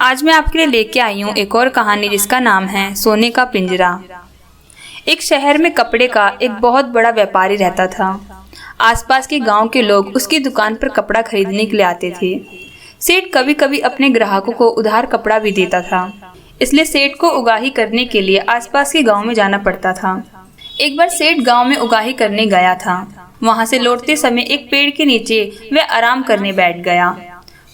आज मैं आपके लिए लेके आई हूँ एक और कहानी जिसका नाम है सोने का पिंजरा। एक शहर में कपड़े का एक बहुत बड़ा व्यापारी रहता था। आसपास के गांव के लोग उसकी दुकान पर कपड़ा खरीदने के लिए आते थे। सेठ कभी कभी अपने ग्राहकों को उधार कपड़ा भी देता था, इसलिए सेठ को उगाही करने के लिए आसपास के गाँव में जाना पड़ता था। एक बार सेठ गाँव में उगाही करने गया था। वहाँ से लौटते समय एक पेड़ के नीचे वह आराम करने बैठ गया।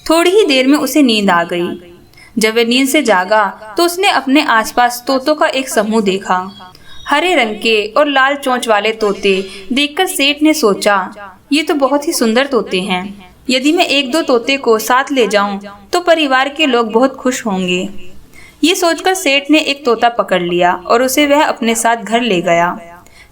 थोड़ी ही देर में उसे नींद आ गई। जब वह नींद से जागा तो उसने अपने आसपास तोतों का एक समूह देखा। हरे रंग के और लाल चोंच वाले तोते देखकर सेठ ने सोचा, ये तो बहुत ही सुंदर तोते हैं। यदि मैं एक दो तोते को साथ ले जाऊं तो परिवार के लोग बहुत खुश होंगे। ये सोचकर सेठ ने एक तोता पकड़ लिया और उसे वह अपने साथ घर ले गया।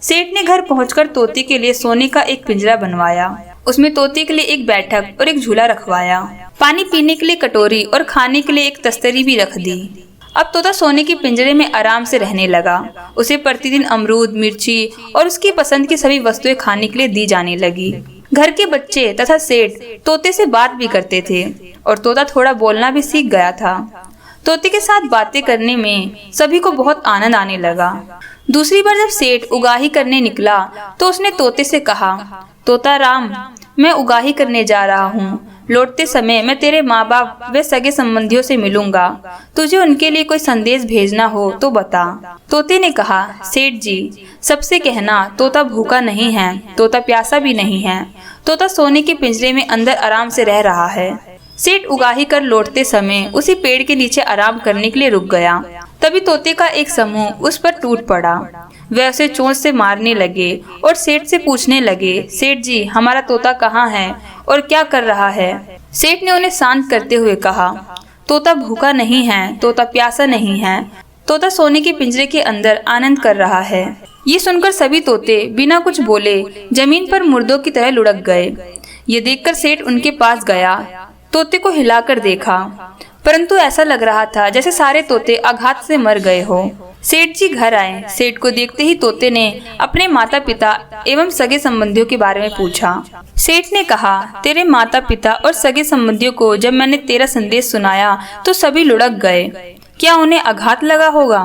सेठ ने घर पहुंचकर तोते के लिए सोने का एक पिंजरा बनवाया। उसमें तोते के लिए एक बैठक और एक झूला रखवाया। पानी पीने के लिए कटोरी और खाने के लिए एक तस्तरी भी रख दी। अब तोता सोने के पिंजरे में आराम से रहने लगा। उसे प्रतिदिन अमरूद, मिर्ची और उसकी पसंद की सभी वस्तुएं खाने के लिए दी जाने लगी। घर के बच्चे तथा सेठ तोते से बात भी करते थे और तोता थोड़ा बोलना भी सीख गया था। तोते के साथ बातें करने में सभी को बहुत आनंद आने लगा। दूसरी बार जब सेठ उगाही करने निकला तो उसने तोते से कहा, तोता राम, मैं उगाही करने जा रहा हूँ। लौटते समय मैं तेरे माँ बाप व सगे संबंधियों से मिलूंगा। तुझे उनके लिए कोई संदेश भेजना हो तो बता। तोते ने कहा, सेठ जी, सबसे कहना तोता भूखा नहीं है, तोता प्यासा भी नहीं है। तोता सोने के पिंजरे में अंदर आराम से रह रहा है। सेठ उगाही कर लौटते समय उसी पेड़ के नीचे आराम करने के लिए रुक गया। तभी तोते का एक समूह उस पर टूट पड़ा। वे उसे चोंच से मारने लगे और सेठ से पूछने लगे, सेठ जी, हमारा तोता कहाँ है और क्या कर रहा है? सेठ ने उन्हें शांत करते हुए कहा, तोता भूखा नहीं है, तोता प्यासा नहीं है, तोता सोने के पिंजरे के अंदर आनंद कर रहा है। ये सुनकर सभी तोते बिना कुछ बोले जमीन पर मुर्दों की तरह लुढ़क गए। ये देखकर सेठ उनके पास गया, तोते को हिलाकर देखा, परंतु ऐसा लग रहा था जैसे सारे तोते आघात से मर गए हो। सेठ जी घर आए। सेठ को देखते ही तोते ने अपने माता पिता एवं सगे संबंधियों के बारे में पूछा। सेठ ने कहा, तेरे माता पिता और सगे संबंधियों को जब मैंने तेरा संदेश सुनाया तो सभी लुढ़क गए। क्या उन्हें आघात लगा होगा?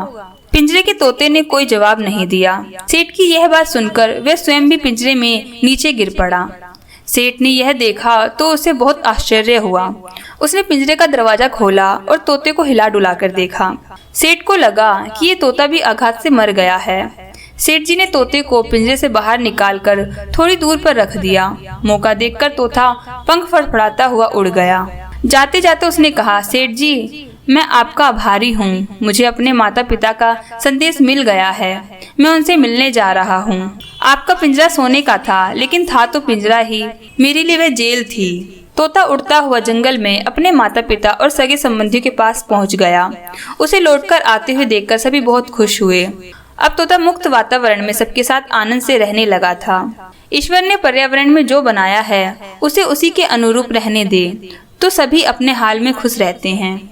पिंजरे के तोते ने कोई जवाब नहीं दिया। सेठ की यह बात सुनकर वह स्वयं भी पिंजरे में नीचे गिर पड़ा। सेठ ने यह देखा तो उसे बहुत आश्चर्य हुआ। उसने पिंजरे का दरवाजा खोला और तोते को हिला डुला कर देखा। सेठ को लगा कि ये तोता भी आघात से मर गया है। सेठ जी ने तोते को पिंजरे से बाहर निकालकर थोड़ी दूर पर रख दिया। मौका देखकर तोता पंख फड़फड़ाता हुआ उड़ गया। जाते जाते उसने कहा, सेठ जी, मैं आपका आभारी हूँ। मुझे अपने माता पिता का संदेश मिल गया है। मैं उनसे मिलने जा रहा हूँ। आपका पिंजरा सोने का था, लेकिन था तो पिंजरा ही। मेरे लिए वह जेल थी। तोता उड़ता हुआ जंगल में अपने माता पिता और सगे संबंधियों के पास पहुँच गया। उसे लौटकर आते हुए देखकर सभी बहुत खुश हुए। अब तोता मुक्त वातावरण में सबके साथ आनंद से रहने लगा था। ईश्वर ने पर्यावरण में जो बनाया है उसे उसी के अनुरूप रहने दे तो सभी अपने हाल में खुश रहते हैं।